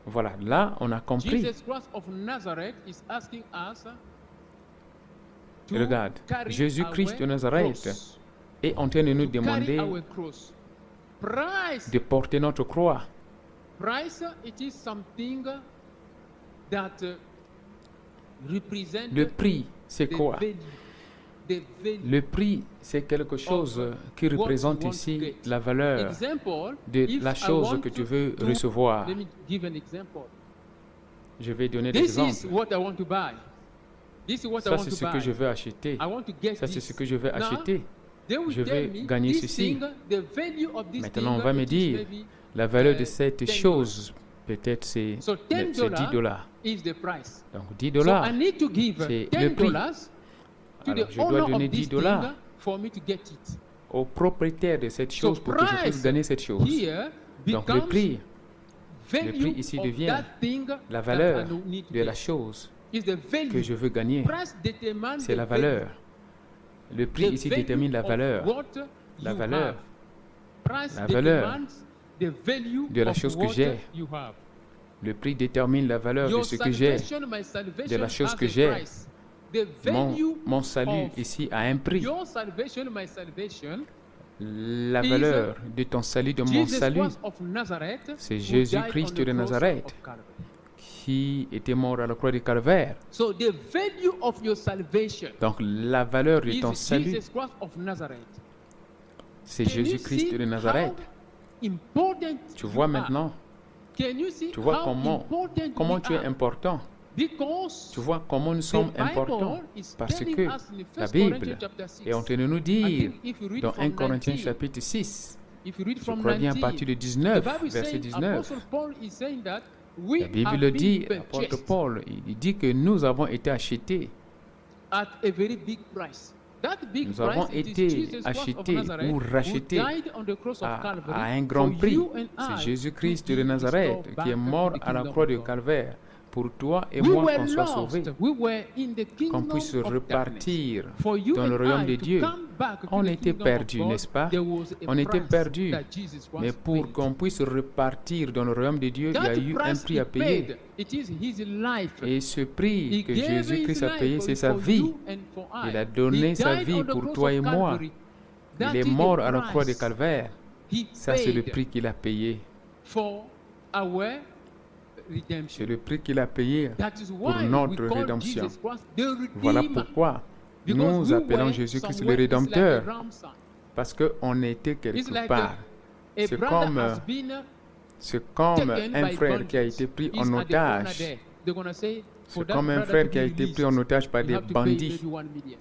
Voilà, là, on a compris. Jesus Christ of Nazareth is asking us to Regarde, carry Jésus-Christ de our Nazareth cross. est en train de nous To carry demander our cross. Price, de porter notre croix. price, it is something that represents Le prix, c'est the quoi? value. The value. Le prix, c'est quelque chose qui what représente you want to ici get. la valeur Example, de if la I chose want que tu to- veux to- recevoir. Let me give an example. Je vais donner des This is exemples. what I want to buy. This is what I Ça, want c'est to ce buy. que je veux acheter. I want to get Ça, c'est this. ce que je veux Now, acheter. they will Je tell vais me gagner this ceci. thing, the value of this Maintenant, on thing, va me it is dire, maybe, la valeur de $10. cette chose, peut-être c'est So c'est 10 $. is the price. Donc 10 So I $. need to give c'est $10 le prix. to Alors, the je dois owner donner of this 10 thing $ for me to get it. au propriétaire de cette So chose pour que je puisse price gagner cette chose. here Donc le becomes prix value ici of devient that thing la that valeur I need to de la get. chose Is the que value. je veux gagner. Price determines C'est the la value. valeur. Le prix The ici value détermine la of valeur. what La you valeur. have. Price La valeur determines the value de la of chose que what j'ai. you have. Le prix détermine la valeur de Your ce que j'ai. salvation, my salvation de la chose has que a j'ai. price. The value Mon salut of ici a un prix. your salvation, my salvation, La is valeur de ton salut, de mon Jesus salut, Christ of Nazareth, c'est who Jésus-Christ died on de the cross Nazareth. of Calvary. qui était mort à la croix du Calvaire. So the value of your salvation Donc la valeur de is ton salut, Jesus Christ of Nazareth. c'est Can you Jésus-Christ see de Nazareth. how important Tu you vois are? maintenant, Can you see tu vois how comment important tu we es are? important. Because Tu vois comment nous sommes the importants. Bible is Parce telling que us in la 1 Bible Corinthians chapter 6. est en train de nous I dire think if you read dans from 1 Corinthiens 19, chapitre 6, if you read je from crois bien à 19, partir de the 19, Bible verset saying, 19, Apostle Paul is saying that we la Bible have le been dit, l'apôtre purchased Paul, il dit que nous avons été achetés. at a very big price. That big Nous price, avons it is été Jesus Christ of achetés Nazareth, ou who rachetés died on the cross of à Calvary un grand for prix. you and C'est I Jésus-Christ to de be Nazareth restored qui est back mort into the à la kingdom croix of du God. Calvaire pour toi et We moi were qu'on soit sauvés, lost. We were in the qu'on kingdom puisse of repartir darkness. For you dans le and royaume I de to Dieu. come back to On the était kingdom of perdus, God, n'est-ce pas? there was a On était price perdus. that Jesus Mais Christ pour paid. qu'on puisse repartir dans le royaume de Dieu, il y That a eu un price prix he à payer. paid, it is his life. Et ce prix He que gave Jésus-Christ his a life payé, c'est sa for vie. you and for I. Il a donné He sa died vie on the pour cross toi of et moi. Calvary. That Il est is the mort à la croix de price Calvaire. he Ça, c'est le paid prix qu'il a payé. for our C'est redemption. le prix qu'il a payé That is pour why notre we call rédemption. Jesus Christ the Voilà Redeemer. pourquoi Because nous we appelons were Jésus-Christ le somewhere, it's like a Rédempteur. ransom. Parce qu'on était It's quelque like part. a C'est brother comme, has been C'est comme taken un by frère qui a bandits. été pris He's en at the corner otage. there. They're gonna say, for C'est that comme un brother frère to qui a be été pris released, en otage par you des have to pay bandits. maybe 1 million.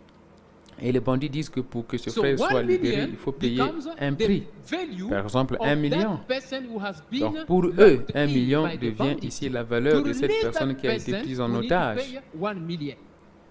Et les bandits disent que pour que ce So frère soit 1 libéré, million il faut payer becomes un the prix. value Par exemple, of 1 million. that person who has been Donc pour eux, locked 1 in million by the devient bandits. ici la valeur To de cette release personne that qui a été person, prise en we need to otage. pay 1 million.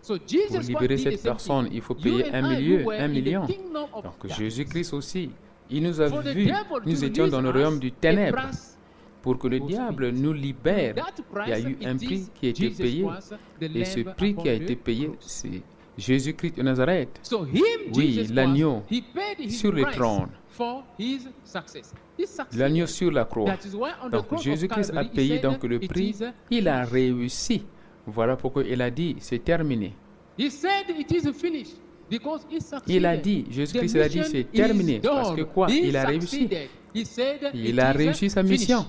So Pour Jesus Christ libérer did the cette same personne, thing. il faut You payer and un I, million. we were Un in the million. kingdom of Donc darkness. Jésus-Christ aussi, il nous a For the vus. devil to Nous étions dans le release royaume us, du a ténèbre. price Pour que le was diable paid. nous libère, That il y a price, eu un it prix is qui a été Jesus payé. Christ, the Et ce Lamb prix qui a upon été the payé, cross. c'est Jésus-Christ de Nazareth. So him, Oui, Jesus l'agneau Christ, he paid his sur le price trône. for his success. He succeeded. L'agneau sur la croix. That is why on the Donc cross of Jésus-Christ a Calvary, he payé said, donc le "It prix. is Il a finished." réussi. Voilà pourquoi il a dit, c'est terminé. He said it is finished because he succeeded. Il a dit, Jésus-Christ a dit, c'est terminé. Parce que quoi? Il a réussi. He said Il a it is réussi sa finished. mission.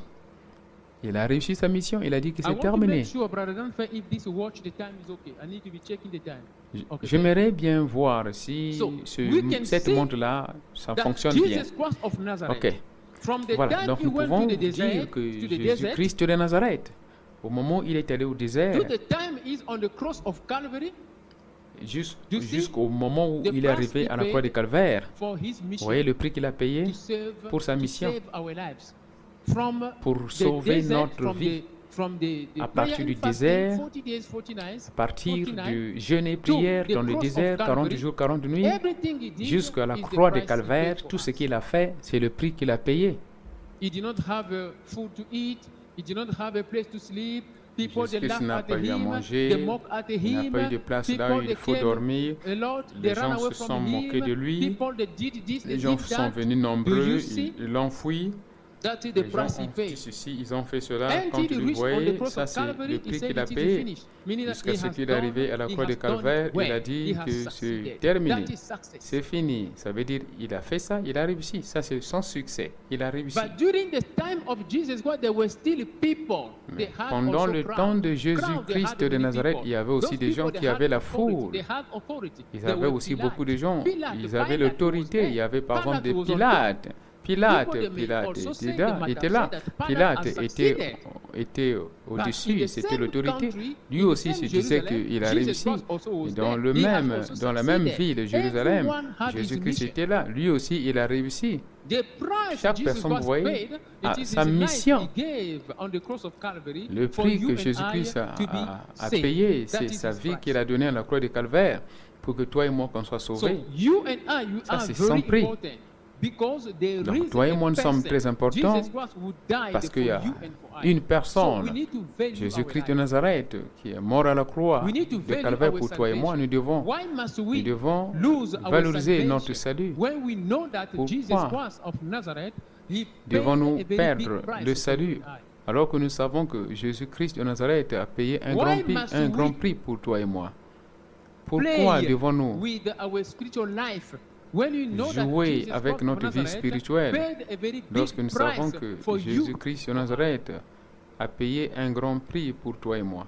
Il a réussi sa mission. Il a dit que I c'est want to terminé. make sure, Brother Danfer, if this watch, the time is okay. I need to be checking the time. Okay. J'aimerais bien voir si So, we can cette see montre-là, ça That fonctionne bien. Jesus Christ of Nazareth, Ok. from the Voilà, time donc he nous went pouvons to the desert, dire que to the desert, Jésus-Christ de Nazareth, au moment où il est allé au désert, to the time is on the cross of Calvary you see jusqu'au moment où the il est price arrivé he à la croix paid de Calvaire, for his vous mission voyez le prix qu'il a payé to save, pour sa to mission, save our lives. From pour the sauver desert, notre from vie. from the À prayer partir and du fasting, désert, 40 days, 40 nights, à partir 49, du jeûne et prière the dans le cross of désert, 40 Calvary, jours, 40 nuits, everything he did jusqu'à la is the croix de price he Calvaire, paid for tout ce us. qu'il a fait, c'est le prix qu'il a payé. He did not have food to eat. He did not have a place to sleep. People they Jésus-Christ laugh n'a at pas eu à him. manger, They mock at il n'a him. pas eu de place là People où they il faut came dormir. a lot. Les They ran gens away se from sont him. moqués de lui. People they did this, they Les gens did sont that. venus Do nombreux, you see? ils l'ont fui. That is the Les gens price he ont paid. dit ceci, ils ont fait cela. Until Quand he tu le reached on the voyais, cross ça of c'est Calvary, le he prix said qu'il a it is payé. finished. Meaning that Jusqu'à he ce has qu'il est done, arrivé à la he croix de has done Calvaire, it il a well. dit He has que c'est succeeded. terminé. That is success. C'est fini. Ça veut dire il a fait ça, il a réussi. Ça c'est son succès. Il a réussi. But during the time of Jesus Christ, there were still people. They had Pendant also le crowd. temps de Crowd, they Jésus-Christ had de many Nazareth, people. il y avait aussi Those des gens people, qui they avaient had la authority. foule. They had authority. Ils There avaient were aussi Pilate. beaucoup de gens. Pilate, Ils avaient Pilate was l'autorité. there. Il y avait par exemple Pilate des was on top. Pilates. Pilate People, they may Pilate also say, était they là. might Était have là. said that Pilate Pilate has était succeeded. au-dessus, But in the c'était same l'autorité. country, Lui in the aussi same se disait Jerusalem, qu'il a Jesus réussi. Christ also was Et dans, there. le He has même, also dans la même succeeded. ville, Jérusalem, Everyone had his Jésus-Christ mission. était là. Lui aussi, il a réussi. The price Chaque Jesus personne, vous Christ voyez, paid, a it is sa his life mission. he gave on the cross of Calvary Le for prix you que and Jésus-Christ I to be a saved. payé, That c'est is sa his vie price. qu'il a donnée à la croix de Calvaire pour que toi et moi qu'on soit So sauvés. you and I, you Ça, are c'est very sans prix. important. Because there Donc, is toi et a moi, nous sommes person, très importants Jesus Christ who died parce for qu'il y a you and for I. une So we personne, need to value Jésus-Christ our de life. Nazareth, qui est mort à la croix We need to de value Calvaire our pour toi et moi. salvation. Why must we Nous devons lose our valoriser salvation notre salut. when we know that Jesus Pourquoi Christ of Nazareth, he paid Devons-nous a very big perdre price le for salut you and I. alors que nous savons que Jésus-Christ de Nazareth a payé un Why un grand must prix pour toi et moi? Pourquoi Play devons-nous with our spiritual life when you know that jouer Jesus avec Christ of notre vie Nazareth spirituelle paid a very big lorsque nous savons price que for you? Jésus-Christ de Nazareth a payé un grand prix pour toi et moi?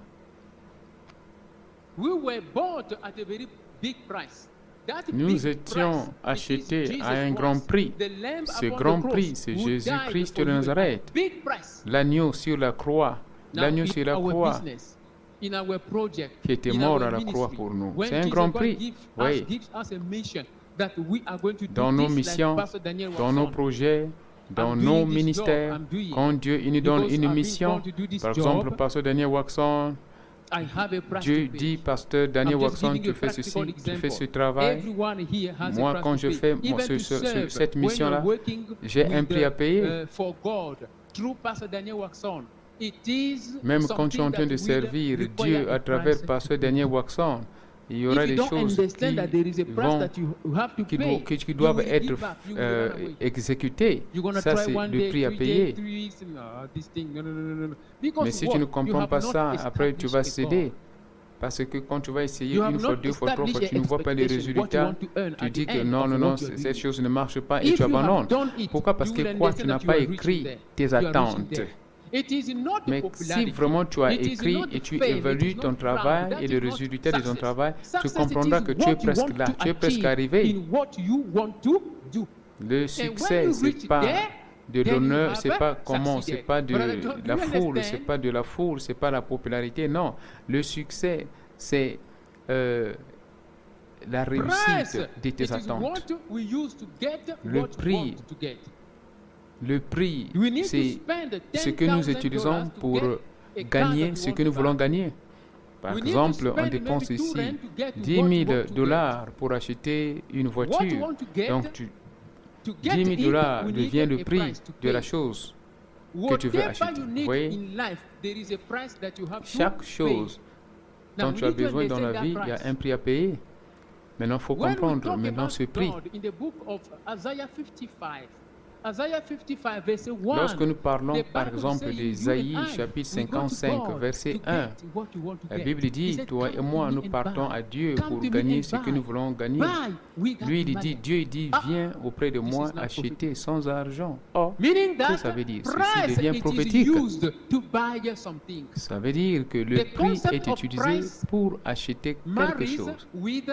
We were bought at a very big price. That Nous big étions price, it is achetés Jesus à un Christ, grand prix. the Lamb Ce upon the grand cross prix, c'est who Jésus-Christ died de for you and I. Nazareth. Big price. L'agneau sur la croix. Now, L'agneau in sur la our croix business, in our project, qui était in mort our à la croix ministry, pour nous. when C'est un Jesus grand Christ prix. gives Oui. us a mission that we are going to do Dans nos this missions, like Pastor Daniel dans was nos on. projets, dans I'm nos doing this ministères, job, I'm doing quand Dieu il nous donne because une I've been mission, called to do this par exemple, job. Pasteur Daniel Waxon, I have a price Dieu to pay. dit, Pasteur Daniel I'm just Waxon, giving you tu a fais ceci, practical tu fais example. ce travail. Everyone here has Moi, a price quand to je pay. fais Even to serve, cette when mission-là, you're working j'ai un with prix à payer. For God, through Pastor Daniel Waxon, it is Même quand tu es en something train that de will servir require Dieu a à travers price Pasteur to pay. Daniel Waxon, il y aura If you des don't choses understand that there is a price vont that you have to pay, qui you doivent will être give up, you will run away. exécutées. You're gonna Ça, try c'est one le day, prix à 3 payer. days, 3 weeks, no, this thing, no. Because Mais si what? tu ne You comprends have pas not ça, après tu vas established a céder. goal. Parce que quand tu vas essayer You have une fois, not 2 fois, 3 fois, established tu ne vois pas les expectation, what you résultats, want to earn tu at dis the que end non, of non, what non, you are cette doing. chose ne marche pas et If tu you have abandonnes. done it, Pourquoi? Parce you que will quoi? Tu understand n'as that pas you are reaching écrit there. tes You are reaching attentes. there. It is not Mais popularity. si vraiment tu as It is écrit not et tu fame. It évalues is ton not travail proud. That et le is not résultat de ton success. travail, tu Success, comprendras it que is tu es what you presque want là, to tu es presque achieve arrivé. in what you want to do. Le when succès, you c'est reach pas there, de then you l'honneur, have c'est pas comment, c'est succeeded. pas de Brother John, do la you foule, c'est understand? pas de la foule, c'est pas la popularité, non. Le succès, c'est la Price, réussite de it tes is attentes. what we use to get Le what we prix, want to get. Le prix, We need to c'est spend ce que nous $10,000 utilisons to pour get a car gagner that ce we que want nous to voulons buy. gagner. Par We need to exemple, on spend dépense maybe two ici rand to get 10 what we 000 want to dollars pour acheter une What you voiture. want to get, Donc, to get 10 000 it, dollars we need devient le a prix price to de la pay. chose que tu veux Whatever acheter. you Vous need voyez, in life, there is a price that you have chaque to chose pay. Now, dont we tu as need to besoin dans la understand vie, that il y a price. un prix à payer. Maintenant, il faut When we comprendre talk maintenant about ce prix. God, in the book of Isaiah 55, verse 1, Lorsque nous parlons, the par Bible exemple, says, d'Ésaïe, you and I, chapitre we go to 55, God verset to 1, get what you want to la get. Bible He dit, said, toi et "Come moi, to nous me and partons buy. à Dieu Come pour to me gagner and ce que buy. nous voulons gagner. Buy, we got Lui, il money." dit, Dieu, il dit, Ah, viens auprès de this moi is not acheter sans argent. Oh, Meaning qu'est-ce that que ça veut dire? Ceci price, devient it is prophétique. used to buy something. Ça veut dire que le The prix concept est of utilisé price pour acheter quelque Marries chose. with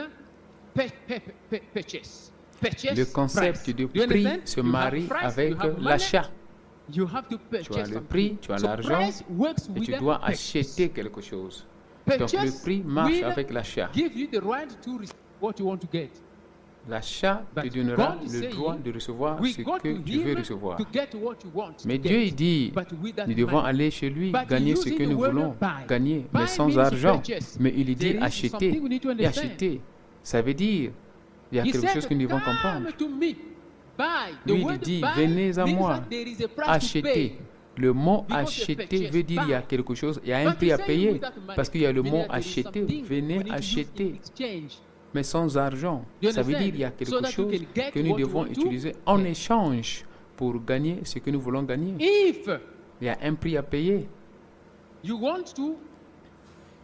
purchase. Le concept de prix se marie avec l'achat. You have to Tu as purchase le something. prix, tu as So l'argent price works et with tu the dois purchase. acheter quelque chose. Donc Purchase le prix marche will avec l'achat. give you the right to receive what you want to get. L'achat te But donnera God is le saying, droit de recevoir We ce go que to tu veux him recevoir. to get what you want to Mais get. Dieu il dit, But with that nous devons money. aller chez lui, But gagner ce using que the nous word voulons buy. gagner, mais Buy sans means argent. purchase. Mais il dit There is acheter something we need to et understand. acheter. Ça veut dire, il y a He quelque said, chose que nous devons "Come comprendre. to me, buy." The Lui, il word dit, buy venez à means moi, that there is a price to acheter. pay. Le mot Because acheter the purchase, veut dire il y a buy. quelque chose, il y a un But prix he à said payer. without money, Parce qu'il y a le meaning mot that there is acheter. something we Venez need to use in acheter. exchange. Mais sans argent. You Ça veut understand? dire qu'il y a So quelque that you chose can get que nous what you devons want to utiliser en get. échange pour gagner ce que nous voulons gagner. If Il y a un prix à payer. you want to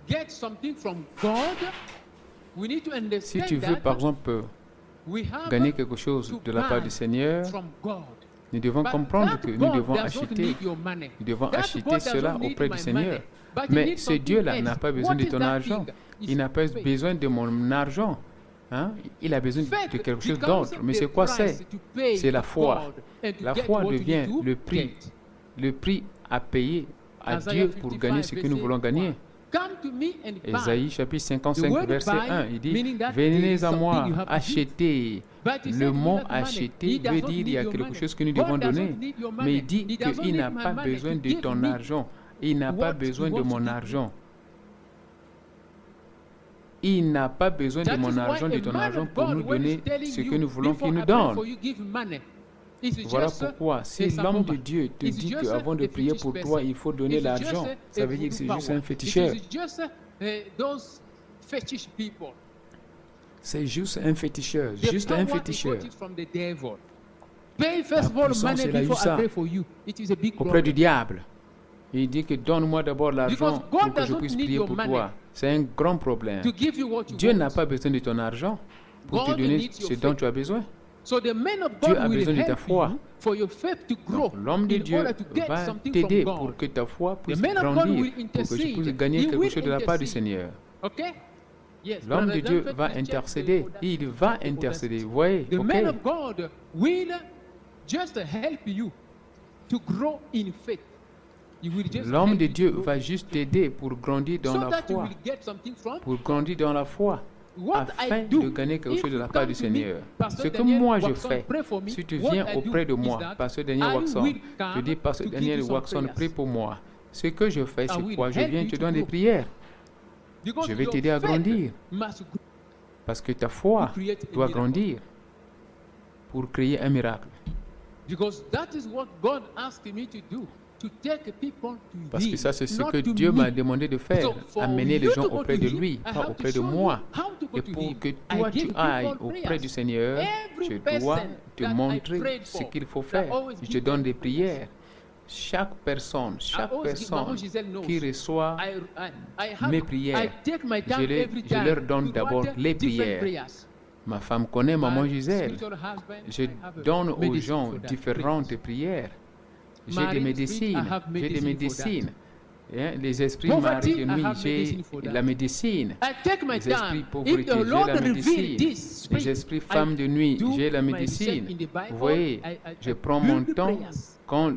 get something from God, we need to Si understand tu veux, that par exemple, we have gagner quelque chose to de la part buy du Seigneur, from God. nous devons But comprendre that que nous God devons does not acheter, need your money. nous devons That acheter God does cela not need auprès my du Seigneur. money. But he Mais needs ce something Dieu-là else. n'a pas besoin What de is ton that argent. thing? Il n'a pas Faith. besoin de mon argent. Hein? Il a besoin de Faith quelque chose becomes d'autre. Mais the c'est quoi price c'est? to pay C'est la to foi. God and to La get foi what you devient need to le get. prix à payer à Isaiah Dieu pour gagner ce que nous 55, voulons gagner. Come to me and buy. Ésaïe chapitre The 55, word verset buy, 1, il dit meaning that venez there is à something moi, you have to achetez. But he said Le he mot does not money. acheter He does veut not dire il y a need your quelque money. chose que nous God devons does not donner. need your Mais money. il dit He does not qu'il need n'a my pas money besoin to de give ton me argent. Il n'a pas what besoin he de wants to mon give me. argent. Il n'a pas besoin de That mon is why argent, de a ton man argent of pour God, nous when he's donner telling ce you, que nous voulons before qu'il nous I pray donne. for you, give money. It's Voilà just pourquoi, si a l'homme de samamba. Dieu te It's dit just qu'avant de a prier fetish pour person. toi, il faut donner It's l'argent, just ça a veut dire que c'est voodoo juste power. un féticheur. It is just those fetish people. C'est juste un féticheur, The juste power, un he féticheur. got it from the devil. Pay first of all puissance, money il a eu before ça I pray for you. It is a big Auprès problem. du diable. Il dit que donne-moi d'abord l'argent Because God pour que does je not puisse need prier your pour money toi. C'est un grand problème. To give you what you Dieu want. n'a pas besoin de ton argent pour te God donner needs your ce dont faith. tu as besoin. So the man of Dieu God a will besoin de ta help foi. you for your faith to grow Donc, l'homme de in Dieu order to get va something t'aider from pour God. que ta foi puisse man of God grandir, will pour que tu intercede. puisses gagner He quelque will chose de la part du intercede. Seigneur. Okay? Yes. L'homme Brother de Dieu Dunford, va I checked intercéder. the- Il va intercéder. Vous voyez? The Ok. man of God will just help you to grow in faith. He will just L'homme help de you Dieu to grow va in juste faith. t'aider pour grandir dans So la that you foi. will get something from Pour grandir dans la foi. what Afin I do. de gagner quelque If chose de la you part come du to me, Seigneur. Pastor Ce que Daniel moi je Watson, fais, pray for me. si tu What viens I do auprès de is moi, that Pasteur Daniel I Watson, will je come dis, Pasteur to give Daniel you some Watson, prayers. prie pour moi. Ce que je fais, I c'est will quoi? Je help viens you te to donner des grow. prières. Because Je vais your t'aider à faith grandir. must grow. Parce que ta foi To create a doit miracle. grandir pour créer un miracle. Because that is what God asked me to do. To take people to Parce que Him, ça, c'est ce not que to Dieu me. m'a demandé de faire, So, for amener les you gens to go auprès to de him, lui, I pas have to auprès de show moi. you how to go Et to pour him. que I toi, give tu people ailles prayers. auprès du Seigneur, Every je dois person te that I montrer prayed ce for, qu'il faut I faire. always Je te give donne them des prayers. prières. Chaque personne Maman Gisèle knows. qui reçoit I mes prières, I take my time every je time leur donne to d'abord order les different prières. prayers. Ma femme connaît Maman My Gisèle. spiritual husband, Je I have a donne aux medicine gens for that, différentes prayers. prières. J'ai Marine des spirit, médecines. I have J'ai des medicine for médecines. that. Hein, les esprits Poverty, maris de I nuit, have j'ai medicine for that. la médecine. I take my Les esprits time. If pauvreté, the j'ai Lord la reveal médecine. this Les spirit, esprits I femmes de nuit, do j'ai la my médecine. research in the Bible. Vous voyez, I je prends mon build temps prayers. quand